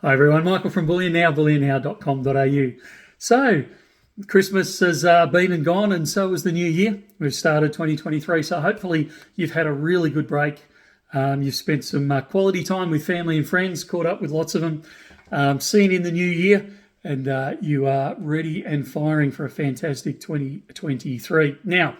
Hi everyone, Michael from Bullion Now, bullionnow.com.au. So, Christmas has been and gone, and so has the new year. We've started 2023, so hopefully you've had a really good break. You've spent some quality time with family and friends, caught up with lots of them, seen in the new year, and you are ready and firing for a fantastic 2023. Now,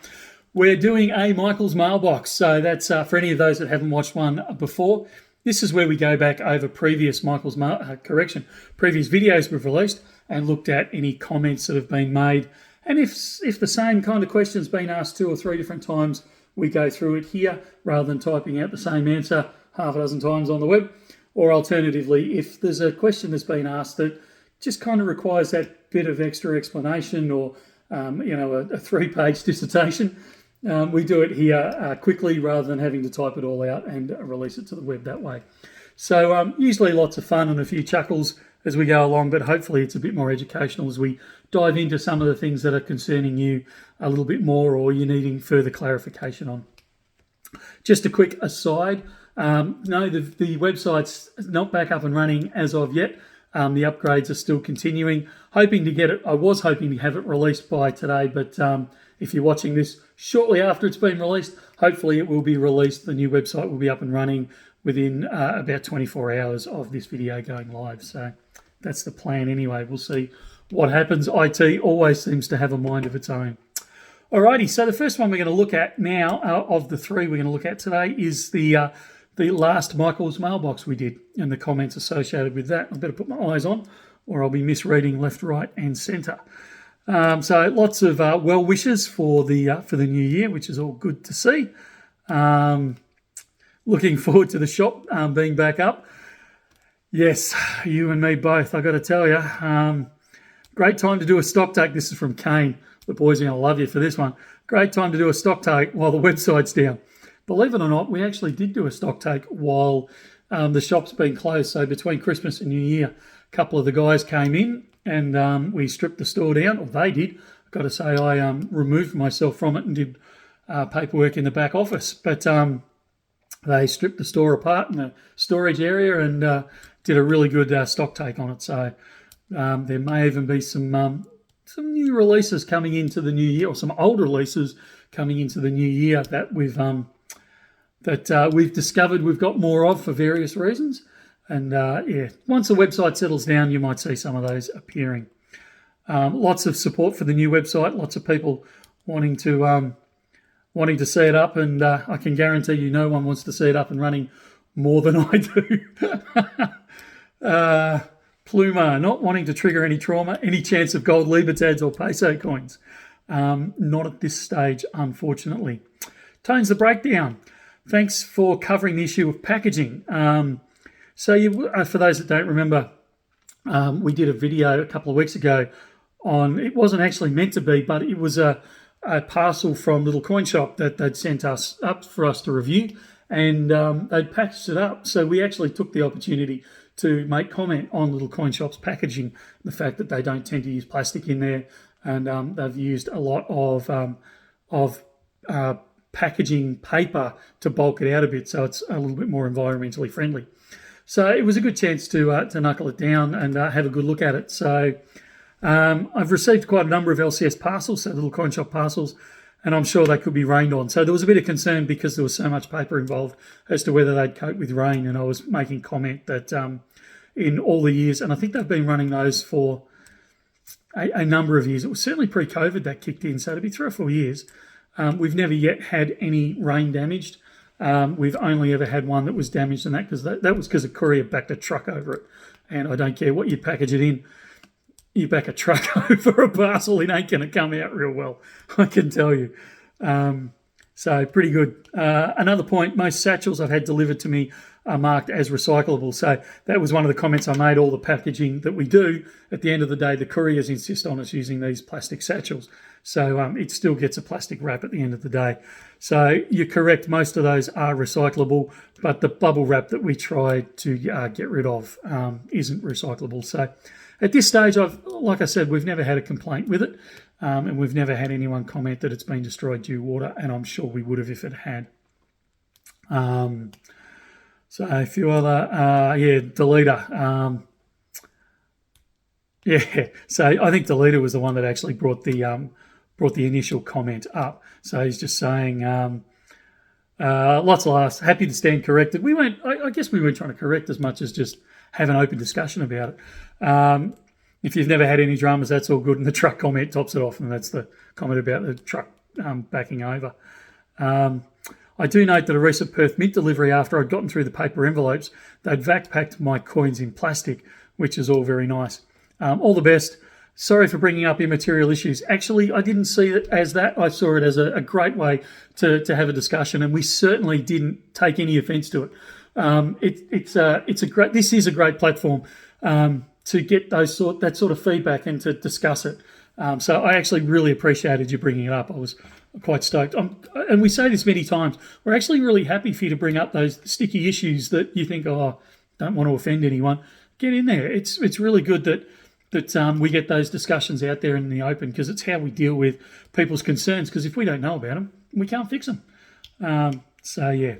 we're doing a Michael's Mailbox, so that's for any of those that haven't watched one before. This is where we go back over previous previous videos we've released and looked at any comments that have been made. And if the same kind of question's been asked 2 or 3 different times, we go through it here rather than typing out the same answer half a dozen times on the web. Or alternatively, if there's a question that's been asked that just kind of requires that bit of extra explanation or a 3-page dissertation, we do it here quickly rather than having to type it all out and release it to the web that way. So usually lots of fun and a few chuckles as we go along, but hopefully it's a bit more educational as we dive into some of the things that are concerning you a little bit more or you're needing further clarification on. Just a quick aside, no, the website's not back up and running as of yet. The upgrades are still continuing. Hoping to get it, I was hoping to have it released by today, but if you're watching this shortly after it's been released, hopefully it will be released. The new website will be up and running within about 24 hours of this video going live. So that's the plan anyway. We'll see what happens. IT always seems to have a mind of its own. Alrighty, so the first one we're going to look at now, of the 3 we're going to look at today, is the last Michael's Mailbox we did and the comments associated with that. I better put my eyes on or I'll be misreading left, right and centre. So lots of well wishes for the new year, which is all good to see. Looking forward to the shop being back up. Yes, you and me both, I've got to tell you. Great time to do a stock take. This is from Kane. The boys are going to love you for this one. Great time to do a stock take while the website's down. Believe it or not, we actually did do a stock take while the shop's been closed. So between Christmas and New Year, a couple of the guys came in and we stripped the store down, or they did. I've got to say I removed myself from it and did paperwork in the back office. But they stripped the store apart in the storage area and did a really good stock take on it. So there may even be some new releases coming into the new year, or some old releases coming into the new year that we've discovered we've got more of for various reasons. And yeah, once the website settles down, you might see some of those appearing. Lots of support for the new website. Lots of people wanting to see it up, and I can guarantee you, no one wants to see it up and running more than I do. Pluma, not wanting to trigger any trauma, any chance of gold libertads or peso coins. Not at this stage, unfortunately. Tones the breakdown. Thanks for covering the issue of packaging. So for those that don't remember, we did a video a couple of weeks ago on, it wasn't actually meant to be, but it was a parcel from Little Coin Shop that they'd sent us up for us to review, and they'd packaged it up. So we actually took the opportunity to make comment on Little Coin Shop's packaging, the fact that they don't tend to use plastic in there, and they've used a lot of packaging paper to bulk it out a bit, so it's a little bit more environmentally friendly. So it was a good chance to knuckle it down and have a good look at it. So I've received quite a number of LCS parcels, so Little Coin Shop parcels, and I'm sure they could be rained on. So there was a bit of concern because there was so much paper involved as to whether they'd cope with rain, and I was making comment that in all the years, and I think they've been running those for a number of years. It was certainly pre-COVID that kicked in, so it'd be 3 or 4 years. We've never yet had any rain damaged. We've only ever had one that was damaged, and that was because a courier backed a truck over it. And I don't care what you package it in, you back a truck over a parcel, it ain't going to come out real well, I can tell you. So pretty good. Another point, most satchels I've had delivered to me are marked as recyclable. So that was one of the comments I made. All the packaging that we do, at the end of the day, the couriers insist on us using these plastic satchels. So it still gets a plastic wrap at the end of the day. So you're correct, most of those are recyclable, but the bubble wrap that we tried to get rid of isn't recyclable. So at this stage, like I said, we've never had a complaint with it, and we've never had anyone comment that it's been destroyed due water, and I'm sure we would have if it had. So a few other, deleter. Yeah, so I think the leader was the one that actually brought the initial comment up. So he's just saying, lots of laughs. Happy to stand corrected. We weren't. I guess we weren't trying to correct as much as just have an open discussion about it. If you've never had any dramas, that's all good. And the truck comment tops it off, and that's the comment about the truck backing over. I do note that a recent Perth Mint delivery, after I'd gotten through the paper envelopes, they'd vac packed my coins in plastic, which is all very nice. All the best. Sorry for bringing up immaterial issues. Actually, I didn't see it as that. I saw it as a great way to have a discussion, and we certainly didn't take any offence to it. This is a great platform to get that sort of feedback and to discuss it. So I actually really appreciated you bringing it up. I was quite stoked. And we say this many times. We're actually really happy for you to bring up those sticky issues that you think, oh, don't want to offend anyone. Get in there. It's really good that we get those discussions out there in the open, because it's how we deal with people's concerns, because if we don't know about them, we can't fix them. So, yeah,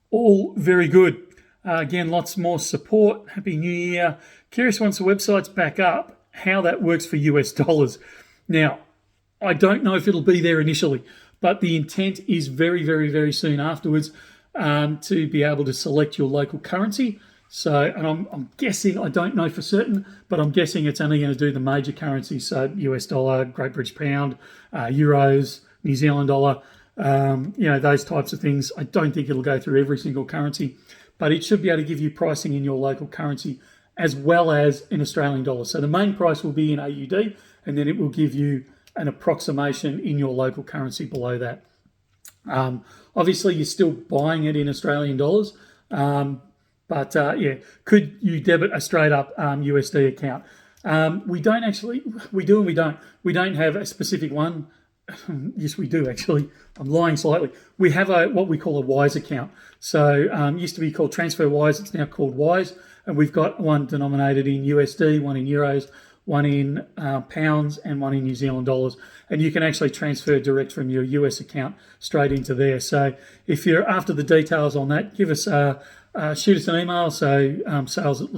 all very good. Again, lots more support. Happy New Year. Curious once the website's back up, how that works for US dollars. Now, I don't know if it'll be there initially, but the intent is very, very, very soon afterwards to be able to select your local currency. So, and I'm guessing, I don't know for certain, but I'm guessing it's only going to do the major currencies. So US dollar, Great British pound, euros, New Zealand dollar, those types of things. I don't think it'll go through every single currency, but it should be able to give you pricing in your local currency as well as in Australian dollars. So the main price will be in AUD, and then it will give you an approximation in your local currency below that. Obviously, you're still buying it in Australian dollars, but could you debit a straight up USD account? We don't actually. We do and we don't. We don't have a specific one. Yes, we do actually. I'm lying slightly. We have what we call a Wise account. So used to be called Transfer Wise. It's now called Wise, and we've got one denominated in USD, one in euros, one in pounds, and one in New Zealand dollars. And you can actually transfer direct from your US account straight into there. So if you're after the details on that, give us shoot us an email. So sales at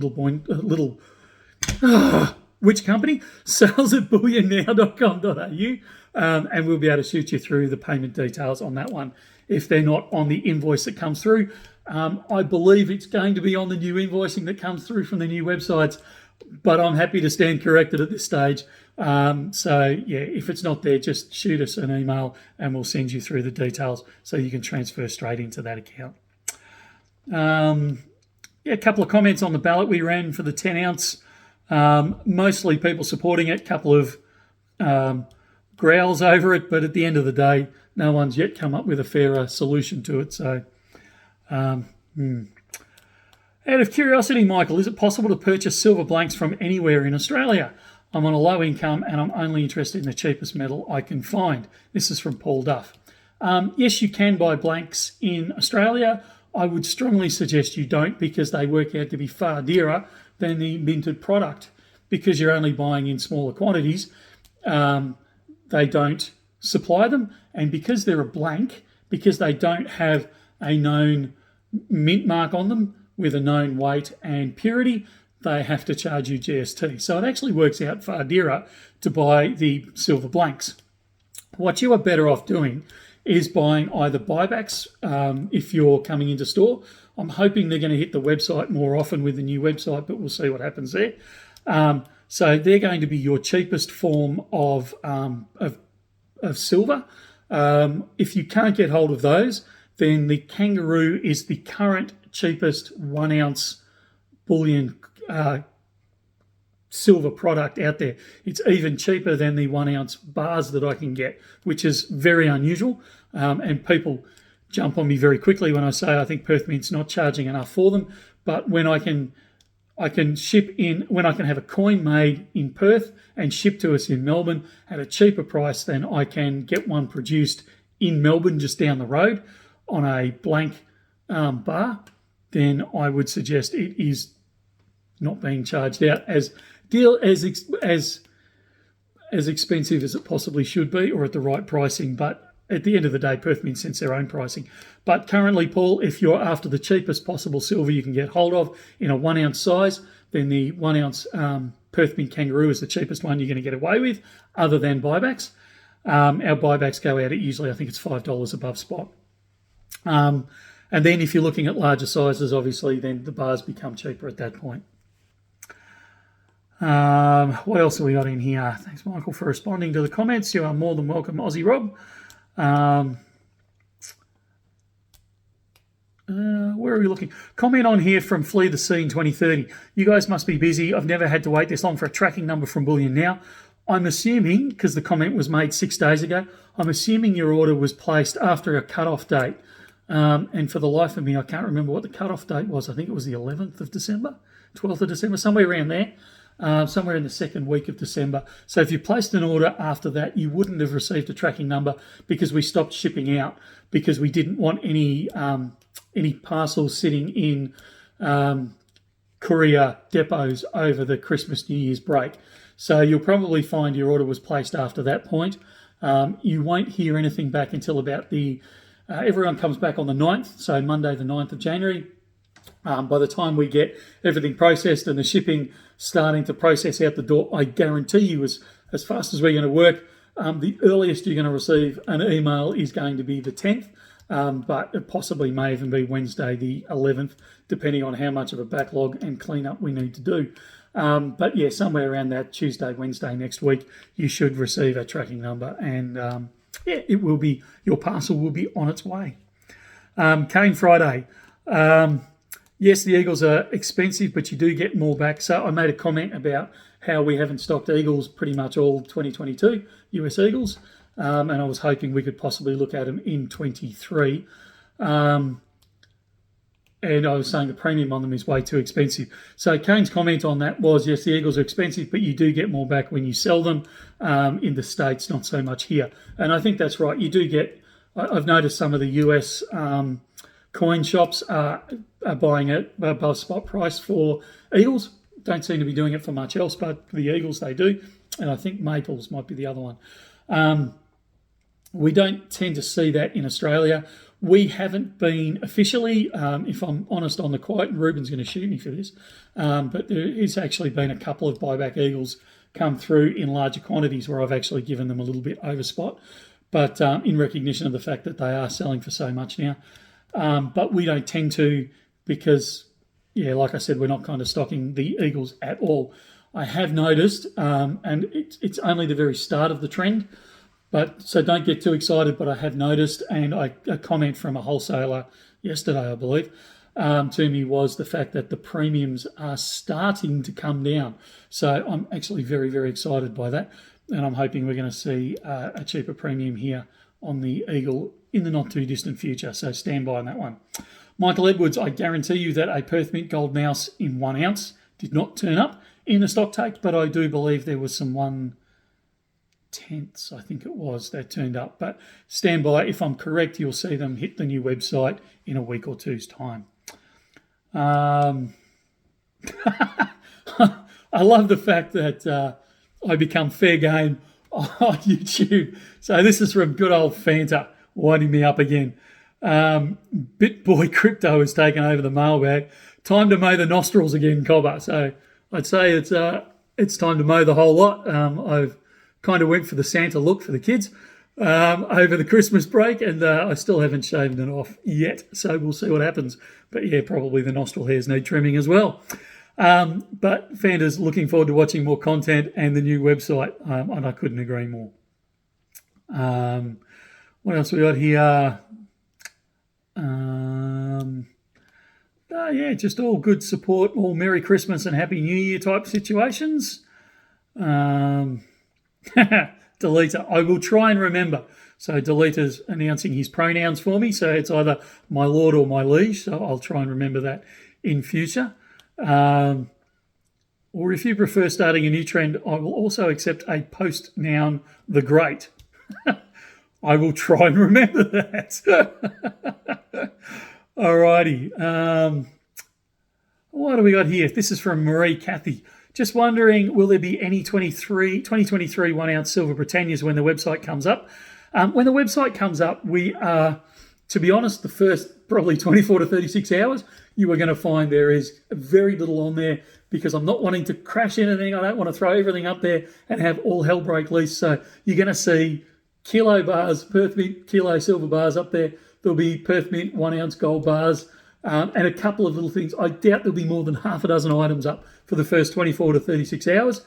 which company? Sales at bullionnow.com.au, and we'll be able to shoot you through the payment details on that one if they're not on the invoice that comes through. I believe it's going to be on the new invoicing that comes through from the new websites, but I'm happy to stand corrected at this stage. If it's not there, just shoot us an email and we'll send you through the details so you can transfer straight into that account. A couple of comments on the ballot we ran for the 10 ounce. Mostly people supporting it, couple of growls over it, but at the end of the day, no one's yet come up with a fairer solution to it. So, out of curiosity, Michael, is it possible to purchase silver blanks from anywhere in Australia? I'm on a low income and I'm only interested in the cheapest metal I can find. This is from Paul Duff. Yes, you can buy blanks in Australia. I would strongly suggest you don't, because they work out to be far dearer than the minted product, because you're only buying in smaller quantities. They don't supply them, and because they're a blank, because they don't have a known mint mark on them with a known weight and purity, they have to charge you GST. So it actually works out far dearer to buy the silver blanks. What you are better off doing is buying either buybacks if you're coming into store. I'm hoping they're going to hit the website more often with the new website, but we'll see what happens there. So they're going to be your cheapest form of silver. If you can't get hold of those, then the Kangaroo is the current cheapest 1 ounce bullion silver product out there. It's even cheaper than the 1 ounce bars that I can get, which is very unusual. And people jump on me very quickly when I say I think Perth Mint's not charging enough for them. But when I can ship in, when I can have a coin made in Perth and shipped to us in Melbourne at a cheaper price than I can get one produced in Melbourne just down the road on a blank bar, then I would suggest it is not being charged out as expensive as it possibly should be, or at the right pricing. But at the end of the day, Perth Mint sets their own pricing. But currently, Paul, if you're after the cheapest possible silver you can get hold of in a 1 ounce size, then the 1 ounce Perth Mint Kangaroo is the cheapest one you're going to get away with, other than buybacks. Our buybacks go out at usually, I think it's $5 above spot. And then if you're looking at larger sizes, obviously, then the bars become cheaper at that point. What else have we got in here? Thanks, Michael, for responding to the comments. You are more than welcome, Aussie Rob. Where are we looking? Comment on here from Flee the Scene 2030. You guys must be busy. I've never had to wait this long for a tracking number from Bullion Now. I'm assuming, because the comment was made 6 days ago, I'm assuming your order was placed after a cut-off date. And for the life of me, I can't remember what the cut-off date was. I think it was the 11th of December, 12th of December, somewhere around there. Somewhere in the second week of December. So if you placed an order after that, you wouldn't have received a tracking number because we stopped shipping out because we didn't want any parcels sitting in courier depots over the Christmas New Year's break. So you'll probably find your order was placed after that point. You won't hear anything back until about everyone comes back on the 9th, so Monday the 9th of January. By the time we get everything processed and the shipping starting to process out the door, I guarantee you as fast as we're going to work, the earliest you're going to receive an email is going to be the 10th, but it possibly may even be Wednesday the 11th, depending on how much of a backlog and cleanup we need to do. But yeah, somewhere around that Tuesday, Wednesday next week, you should receive a tracking number, and it will be, your parcel will be on its way. Cane Friday. Yes, the Eagles are expensive, but you do get more back. So I made a comment about how we haven't stocked Eagles pretty much all 2022, US Eagles, and I was hoping we could possibly look at them in 23. And I was saying the premium on them is way too expensive. So Kane's comment on that was, yes, the Eagles are expensive, but you do get more back when you sell them in the States, not so much here. And I think that's right. You do get, I've noticed some of the US coin shops are buying it above spot price for Eagles. Don't seem to be doing it for much else, but for the Eagles they do. And I think Maples might be the other one. We don't tend to see that in Australia. We haven't been officially, if I'm honest on the quiet, and Ruben's going to shoot me for this, but there has actually been a couple of buyback Eagles come through in larger quantities where I've actually given them a little bit over spot, but in recognition of the fact that they are selling for so much now. But we don't tend to because, yeah, like I said, we're not kind of stocking the Eagles at all. I have noticed, and it's only the very start of the trend, but so don't get too excited, but I have noticed, and a comment from a wholesaler yesterday, I believe, to me was the fact that the premiums are starting to come down. So I'm actually very, very excited by that, and I'm hoping we're going to see a cheaper premium here on the Eagle in the not too distant future. So stand by on that one. Michael Edwards, I guarantee you that a Perth Mint Gold Mouse in 1 ounce did not turn up in the stock take, but I do believe there was some 1/10, I think it was, that turned up. But stand by. If I'm correct, you'll see them hit the new website in a week or two's time. I love the fact that I become fair game on YouTube. So this is from good old Fanta winding me up again. BitBoy Crypto has taken over the mailbag. Time to mow the nostrils again, Cobber. So I'd say it's time to mow the whole lot. I've kind of went for the Santa look for the kids over the Christmas break, and I still haven't shaven it off yet. So we'll see what happens. But yeah, probably the nostril hairs need trimming as well. But Fanta's looking forward to watching more content and the new website, and I couldn't agree more. What else we got here? Yeah, just all good support, all Merry Christmas and Happy New Year type situations. Deleter, I will try and remember. So Deleter's announcing his pronouns for me, so it's either my lord or my liege, so I'll try and remember that in future. Or if you prefer starting a new trend, I will also accept a post-noun, the great. I will try and remember that. Alrighty. What do we got here? This is from Marie Cathy. Just wondering, will there be any 2023 1 ounce silver Britannias when the website comes up? When the website comes up, we are, to be honest, the first probably 24 to 36 hours, you are going to find there is very little on there. because I'm not wanting to crash anything. I don't want to throw everything up there and have all hell break loose. So you're going to see kilo bars, Perth Mint kilo silver bars up there. There'll be Perth Mint 1 ounce gold bars and a couple of little things. I doubt there'll be more than half a dozen items up for the first 24 to 36 hours.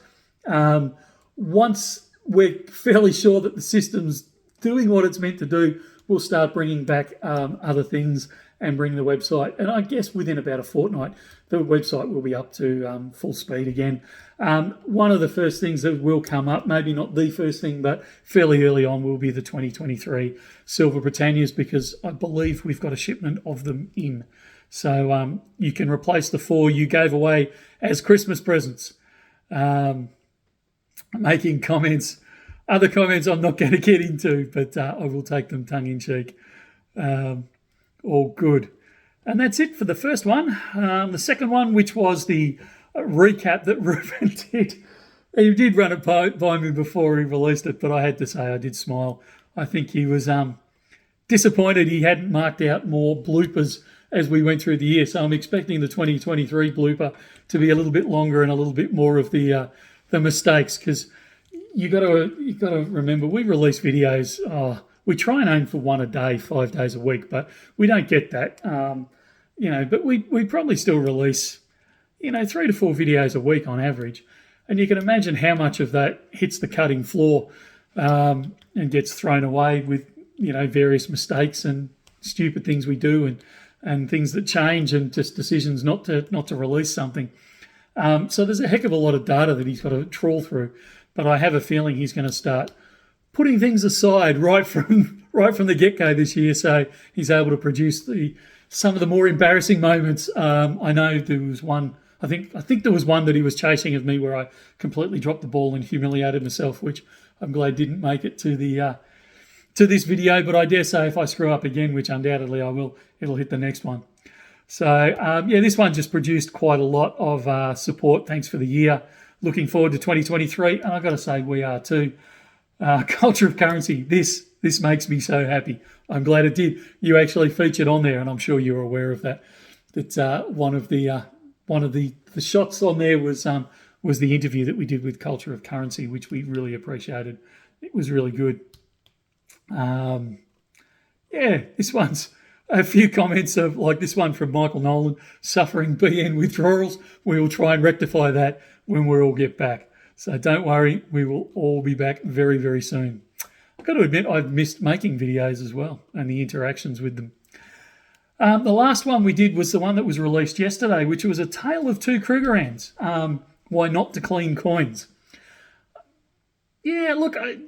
Once we're fairly sure that the system's doing what it's meant to do, we'll start bringing back other things and bring the website. And I guess within about a fortnight, the website will be up to full speed again. One of the first things that will come up, maybe not the first thing, but fairly early on, will be the 2023 Silver Britannias, because I believe we've got a shipment of them in. So you can replace the 4 you gave away as Christmas presents. Making comments, other comments I'm not going to get into, but I will take them tongue-in-cheek. All good. And that's it for the first one. The second one, which was the recap that Ruben did. He did run it by me before he released it, but I had to say I did smile. I think he was disappointed he hadn't marked out more bloopers as we went through the year. So I'm expecting the 2023 blooper to be a little bit longer and a little bit more of the mistakes, because you got to remember, we release videos. We try and aim for one a day, 5 days a week, but we don't get that. But we probably still release 3 to 4 videos a week on average, and you can imagine how much of that hits the cutting floor and gets thrown away with various mistakes and stupid things we do and things that change and just decisions not to release something. So there's a heck of a lot of data that he's got to trawl through, but I have a feeling he's going to start putting things aside right from the get-go this year, so he's able to produce some of the more embarrassing moments. I know there was one. I think there was one that he was chasing of me where I completely dropped the ball and humiliated myself, which I'm glad didn't make it to this video. But I dare say if I screw up again, which undoubtedly I will, it'll hit the next one. So this one just produced quite a lot of support. Thanks for the year. Looking forward to 2023, and I've got to say we are too. Culture of Currency. This makes me so happy. I'm glad it did. You actually featured on there, and I'm sure you're aware of that. That one of the shots on there was the interview that we did with Culture of Currency, which we really appreciated. It was really good. This one's a few comments of like this one from Michael Nolan, suffering BN withdrawals. We will try and rectify that when we all get back. So don't worry, we will all be back very, very soon. I've got to admit, I've missed making videos as well and the interactions with them. The last one we did was the one that was released yesterday, which was a tale of two Krugerrands. Why not to clean coins? Yeah, look, I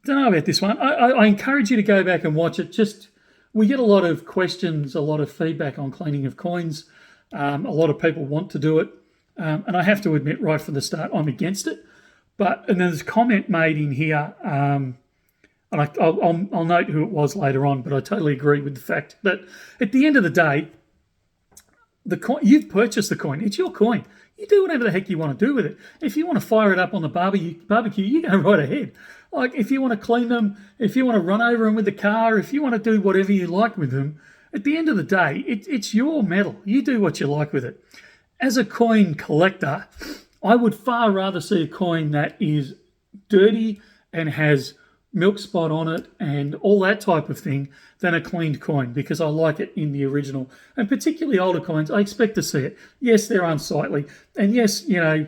don't know about this one. I encourage you to go back and watch it. We get a lot of questions, a lot of feedback on cleaning of coins. A lot of people want to do it. And I have to admit right from the start, I'm against it. And there's a comment made in here, and I'll note who it was later on, but I totally agree with the fact that at the end of the day, the coin, you've purchased the coin. It's your coin. You do whatever the heck you want to do with it. If you want to fire it up on the barbecue, you go right ahead. Like if you want to clean them, if you want to run over them with the car, if you want to do whatever you like with them, at the end of the day, it's your metal. You do what you like with it. As a coin collector, I would far rather see a coin that is dirty and has milk spot on it and all that type of thing than a cleaned coin, because I like it in the original. And particularly older coins, I expect to see it. Yes, they're unsightly. And yes, you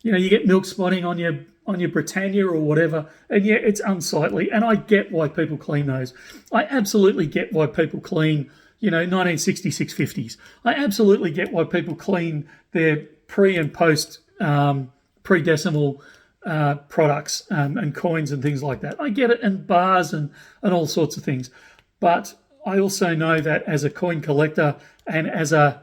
get milk spotting on your Britannia or whatever, and yeah, it's unsightly. And I get why people clean those. I absolutely get why people clean 1966 50s. I absolutely get why people clean their pre and post pre-decimal products and coins and things like that. I get it, and bars and all sorts of things. But I also know that as a coin collector and as a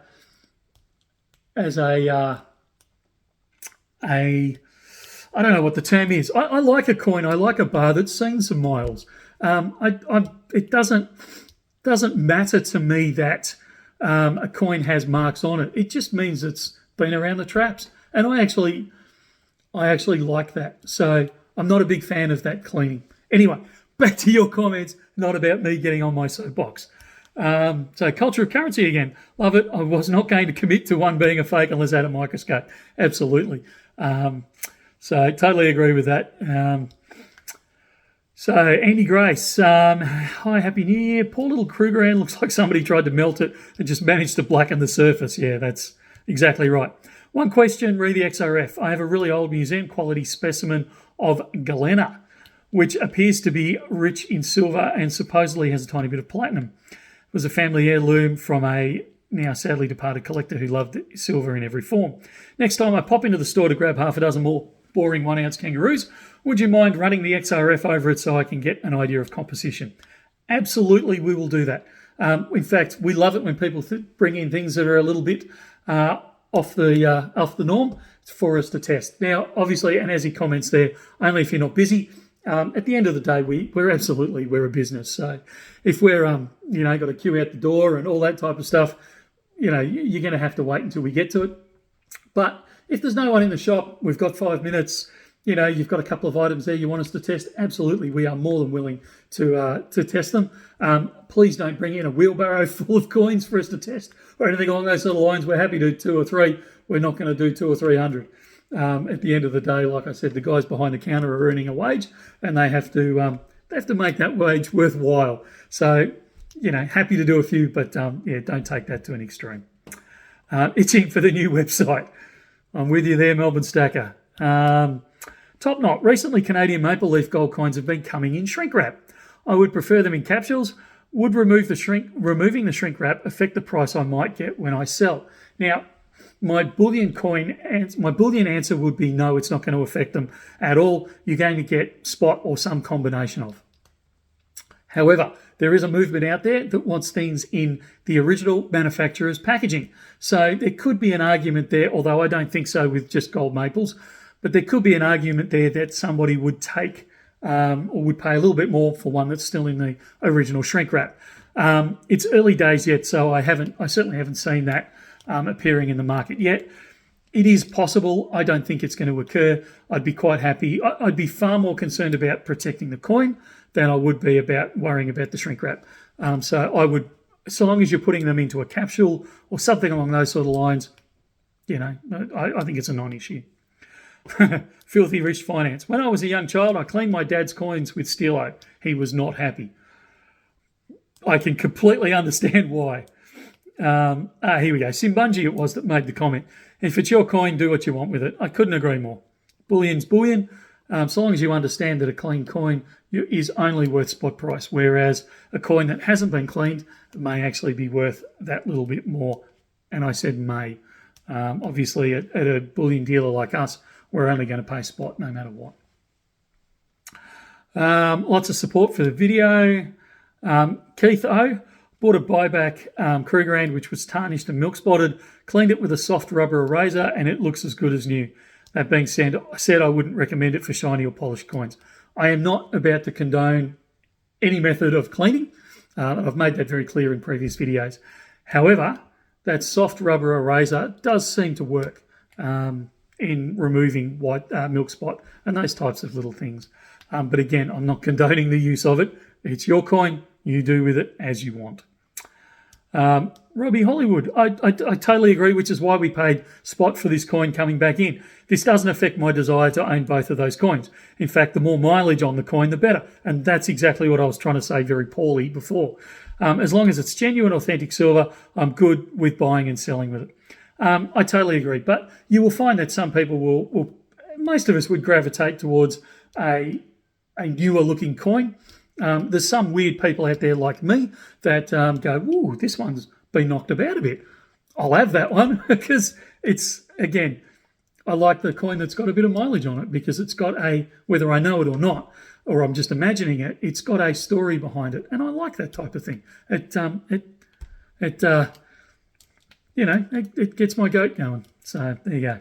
I don't know what the term is. I like a coin. I like a bar that's seen some miles. It doesn't matter to me that a coin has marks on it. It just means it's been around the traps, and I actually like that. So I'm not a big fan of that cleaning. Anyway, back to your comments. Not about me getting on my soapbox. So culture of currency again. Love it. I was not going to commit to one being a fake unless I had a microscope. Absolutely. So totally agree with that. So Andy Grace, hi, Happy New Year. Poor little Krugerrand looks like somebody tried to melt it and just managed to blacken the surface. Yeah, that's exactly right. One question, re the XRF. I have a really old museum quality specimen of galena, which appears to be rich in silver and supposedly has a tiny bit of platinum. It was a family heirloom from a now sadly departed collector who loved silver in every form. Next time I pop into the store to grab half a dozen more boring 1 ounce kangaroos, would you mind running the XRF over it so I can get an idea of composition? Absolutely, we will do that. In fact, we love it when people bring in things that are a little bit off the norm for us to test. Now, obviously, and as he comments there, only if you're not busy. At the end of the day, we're a business. So if we're got a queue out the door and all that type of stuff, you're going to have to wait until we get to it. But if there's no one in the shop, we've got 5 minutes. You've got a couple of items there you want us to test. Absolutely, we are more than willing to test them. Please don't bring in a wheelbarrow full of coins for us to test or anything along those sort of lines. We're happy to do 2 or 3. We're not going to do 200 or 300. At the end of the day, like I said, the guys behind the counter are earning a wage, and they have to make that wage worthwhile. So, happy to do a few, but don't take that to an extreme. Itching for the new website. I'm with you there, Melbourne Stacker. Top knot. Recently, Canadian maple leaf gold coins have been coming in shrink wrap. I would prefer them in capsules. Would removing the shrink wrap affect the price I might get when I sell? Now, my bullion answer would be no, it's not going to affect them at all. You're going to get spot or some combination of. However, there is a movement out there that wants things in the original manufacturer's packaging. So there could be an argument there, although I don't think so with just gold maples, but there could be an argument there that somebody would take or would pay a little bit more for one that's still in the original shrink wrap. It's early days yet, so I certainly haven't seen that appearing in the market yet. It is possible. I don't think it's going to occur. I'd be quite happy. I'd be far more concerned about protecting the coin than I would be about worrying about the shrink wrap. So I would, so long as you're putting them into a capsule or something along those sort of lines, I think it's a non-issue. Filthy Rich Finance. When I was a young child, I cleaned my dad's coins with Stilo. He was not happy. I can completely understand why. Here we go. Simbunji it was that made the comment. If it's your coin, do what you want with it. I couldn't agree more. Bullion's bullion. So long as you understand that a clean coin is only worth spot price, whereas a coin that hasn't been cleaned may actually be worth that little bit more. And I said may. Obviously, at a bullion dealer like us, we're only going to pay spot no matter what. Lots of support for the video. Keith O. Bought a buyback Krugerrand, which was tarnished and milk spotted, cleaned it with a soft rubber eraser, and it looks as good as new. That being said, I wouldn't recommend it for shiny or polished coins. I am not about to condone any method of cleaning. I've made that very clear in previous videos. However, that soft rubber eraser does seem to work in removing white milk spot and those types of little things. But again, I'm not condoning the use of it. It's your coin. You do with it as you want. Robbie Hollywood, I totally agree, which is why we paid spot for this coin coming back in. This doesn't affect my desire to own both of those coins. In fact, the more mileage on the coin, the better. And that's exactly what I was trying to say very poorly before. As long as it's genuine, authentic silver, I'm good with buying and selling with it. I totally agree. But you will find that some people will most of us would gravitate towards a newer looking coin. There's some weird people out there like me that go, ooh, this one's been knocked about a bit. I'll have that one because it's, again, I like the coin that's got a bit of mileage on it because it's got whether I know it or not, or I'm just imagining it, it's got a story behind it. And I like that type of thing. It gets my goat going. So there you go.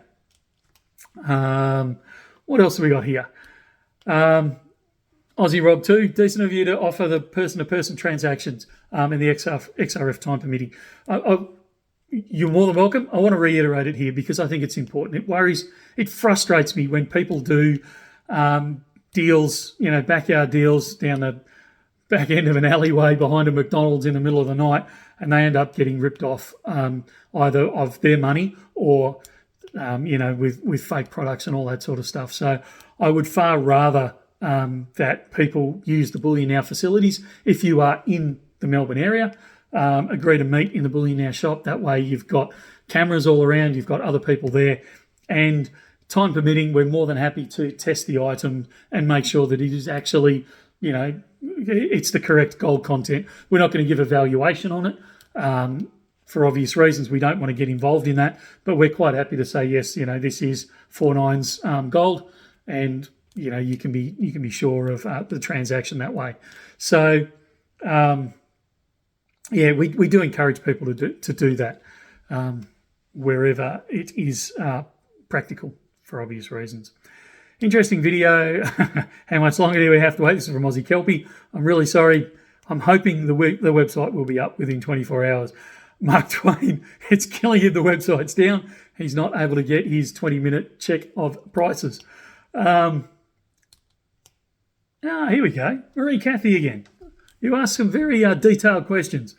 What else have we got here? Aussie Rob 2, decent of you to offer the person-to-person transactions in the XRF time permitting. You're more than welcome. I want to reiterate it here because I think it's important. It frustrates me when people do deals, backyard deals down back end of an alleyway behind a McDonald's in the middle of the night, and they end up getting ripped off either of their money or, with fake products and all that sort of stuff. So I would far rather that people use the Bullion Now facilities. If you are in the Melbourne area, agree to meet in the Bullion Now shop. That way you've got cameras all around, you've got other people there, and time permitting, we're more than happy to test the item and make sure that it is actually, it's the correct gold content. We're not going to give a valuation on it. For obvious reasons, we don't want to get involved in that, but we're quite happy to say, yes, this is 49s gold, and you can be sure of the transaction that way. So we do encourage people to do that wherever it is practical, for obvious reasons. Interesting video. How much longer do we have to wait? This is from Aussie Kelpie. I'm really sorry. I'm hoping the website will be up within 24 hours. Mark Twain, it's killing him. The website's down. He's not able to get his 20-minute check of prices. Here we go. Marie Cathy again. You asked some very detailed questions.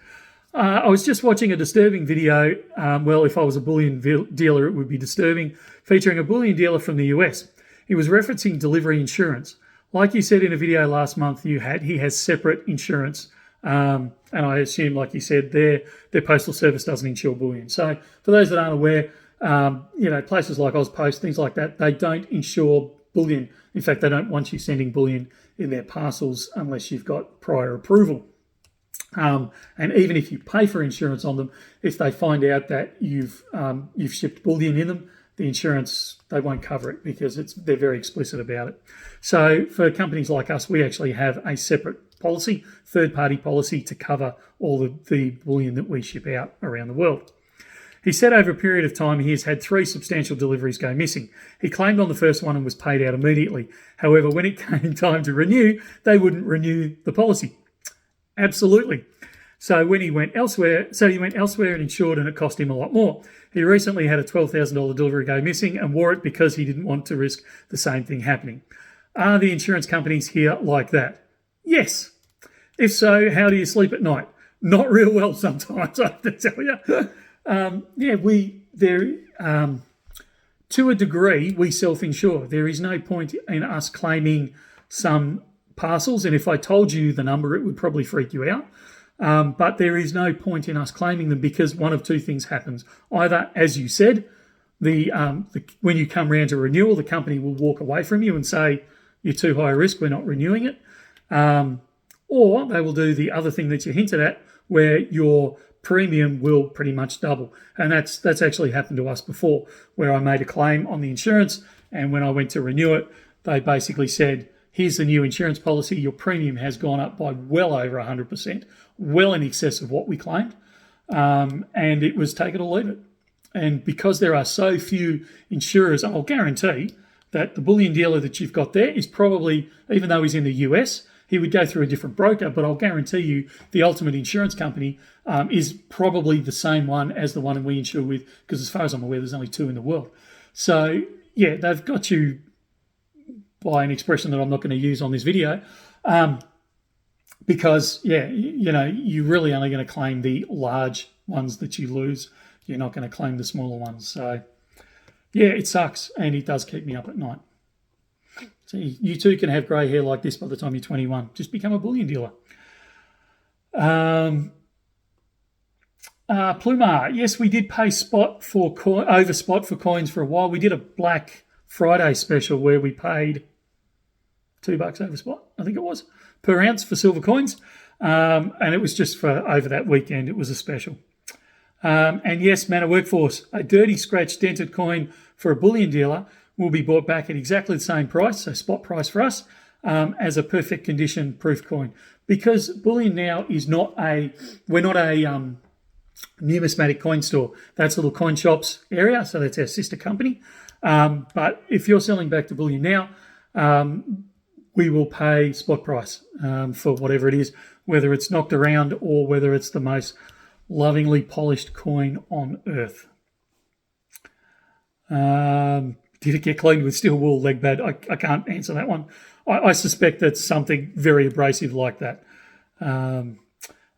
I was just watching a disturbing video. If I was a bullion dealer, it would be disturbing, featuring a bullion dealer from the US. He was referencing delivery insurance. Like you said in a video last month, he has separate insurance. And I assume, like you said, their postal service doesn't insure bullion. So for those that aren't aware, places like Ozpost, things like that, they don't insure bullion. In fact, they don't want you sending bullion in their parcels unless you've got prior approval. And even if you pay for insurance on them, if they find out that you've shipped bullion in them, the insurance, they won't cover it because they're very explicit about it. So for companies like us, we actually have a separate policy, third-party policy, to cover all the bullion that we ship out around the world. He said over a period of time he has had 3 substantial deliveries go missing. He claimed on the first one and was paid out immediately. However, when it came time to renew, they wouldn't renew the policy. Absolutely. So when he went elsewhere, and insured, and it cost him a lot more. He recently had a $12,000 delivery go missing and wore it because he didn't want to risk the same thing happening. Are the insurance companies here like that? Yes. If so, how do you sleep at night? Not real well sometimes, I have to tell you. To a degree, we self-insure. There is no point in us claiming some parcels, and if I told you the number, it would probably freak you out. But there is no point in us claiming them because one of two things happens. Either, as you said, when you come round to renewal, the company will walk away from you and say, you're too high risk, we're not renewing it. Or they will do the other thing that you hinted at, where your premium will pretty much double. And that's actually happened to us before, where I made a claim on the insurance, and when I went to renew it, they basically said, here's the new insurance policy, your premium has gone up by well over 100%, well in excess of what we claimed, and it was take it or leave it. And because there are so few insurers, I'll guarantee that the bullion dealer that you've got there is probably, even though he's in the US, he would go through a different broker, but I'll guarantee you the ultimate insurance company is probably the same one as the one we insure with, because as far as I'm aware, there's only 2 in the world. So, yeah, they've got you, by an expression that I'm not going to use on this video, because, you're really only going to claim the large ones that you lose. You're not going to claim the smaller ones. So, yeah, it sucks, and it does keep me up at night. So you too can have grey hair like this by the time you're 21. Just become a bullion dealer. Plumar, yes, we did pay over spot for coins for a while. We did a Black Friday special where we paid $2 over spot, I think it was, per ounce for silver coins. And it was just for over that weekend. It was a special. And yes, Manor Workforce, a dirty, scratch, dented coin for a bullion dealer will be bought back at exactly the same price, so spot price for us, as a perfect condition proof coin. Because Bullion Now is we're not a numismatic coin store. That's Little Coin Shops area, so that's our sister company. But if you're selling back to Bullion Now, we will pay spot price for whatever it is, whether it's knocked around or whether it's the most lovingly polished coin on earth. Did it get cleaned with steel wool, leg bad? I can't answer that one. I suspect that's something very abrasive like that. And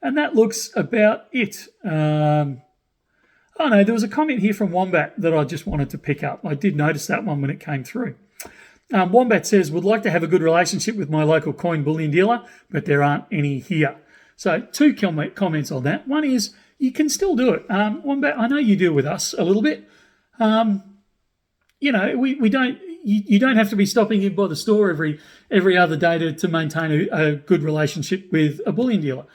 that looks about it. Oh no, there was a comment here from Wombat that I just wanted to pick up. I did notice that one when it came through. Wombat says, would like to have a good relationship with my local coin bullion dealer, but there aren't any here. So 2 comments on that. One is, you can still do it. Wombat, I know you deal with us a little bit. You know, we don't. You don't have to be stopping in by the store every other day to maintain a good relationship with a bullion dealer.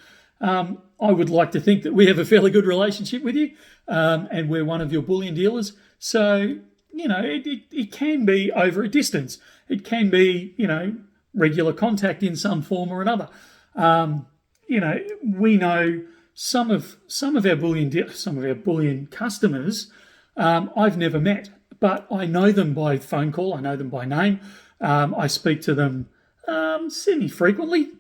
I would like to think that we have a fairly good relationship with you, and we're one of your bullion dealers. So, you know, it can be over a distance. It can be, you know, regular contact in some form or another. You know, we know some of our bullion customers I've never met, but I know them by phone call. I know them by name. I speak to them semi-frequently.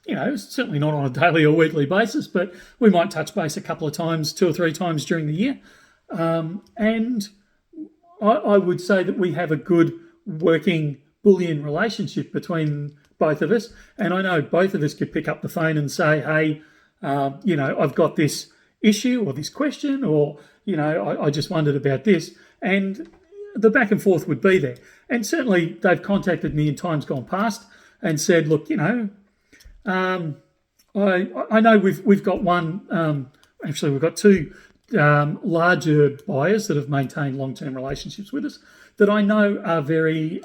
You know, certainly not on a daily or weekly basis, but we might touch base a couple of times, 2 or 3 times during the year. And I would say that we have a good working bullion relationship between both of us. And I know both of us could pick up the phone and say, hey, you know, I've got this issue or this question, or, you know, I just wondered about this. And the back and forth would be there. And certainly they've contacted me in times gone past and said, look, you know, I know we've got one, actually we've got 2 larger buyers that have maintained long-term relationships with us that I know are very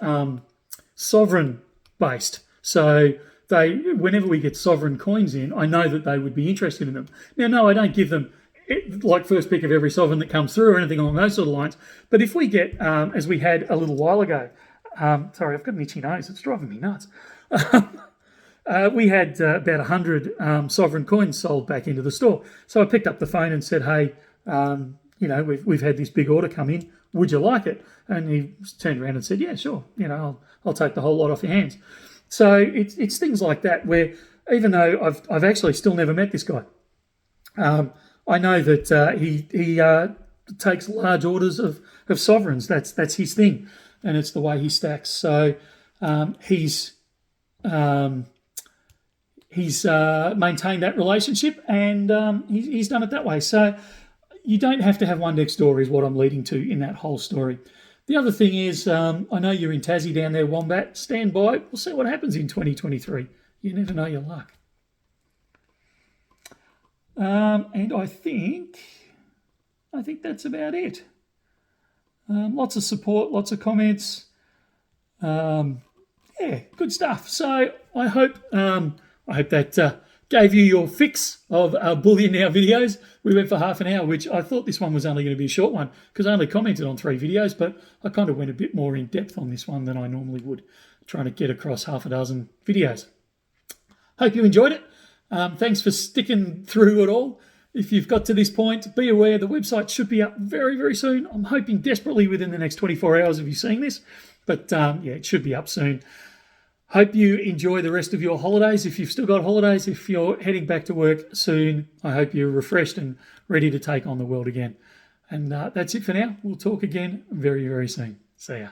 sovereign based. So whenever we get sovereign coins in, I know that they would be interested in them. Now, no, I don't give them like first pick of every sovereign that comes through or anything along those sort of lines. But if we get, as we had a little while ago, sorry, I've got an itchy nose. It's driving me nuts. We had about 100 sovereign coins sold back into the store. So I picked up the phone and said, hey, you know, we've had this big order come in. Would you like it? And he turned around and said, yeah, sure. You know, I'll take the whole lot off your hands. So it's things like that where even though I've actually still never met this guy, I know that he takes large orders of sovereigns. That's his thing, and it's the way he stacks. So he's maintained that relationship, and he's done it that way. So you don't have to have one next door is what I'm leading to in that whole story. The other thing is, I know you're in Tassie down there, Wombat. Stand by. We'll see what happens in 2023. You never know your luck. And I think that's about it. Lots of support, lots of comments. Yeah, good stuff. So I hope that gave you your fix of Bullion Now videos. We went for half an hour, which I thought this one was only going to be a short one because I only commented on 3 videos, but I kind of went a bit more in depth on this one than I normally would, trying to get across half a dozen videos. Hope you enjoyed it. Thanks for sticking through it all. If you've got to this point, be aware the website should be up very, very soon. I'm hoping desperately within the next 24 hours of you seeing this, but yeah, it should be up soon. Hope you enjoy the rest of your holidays. If you've still got holidays, if you're heading back to work soon, I hope you're refreshed and ready to take on the world again. And that's it for now. We'll talk again very, very soon. See ya.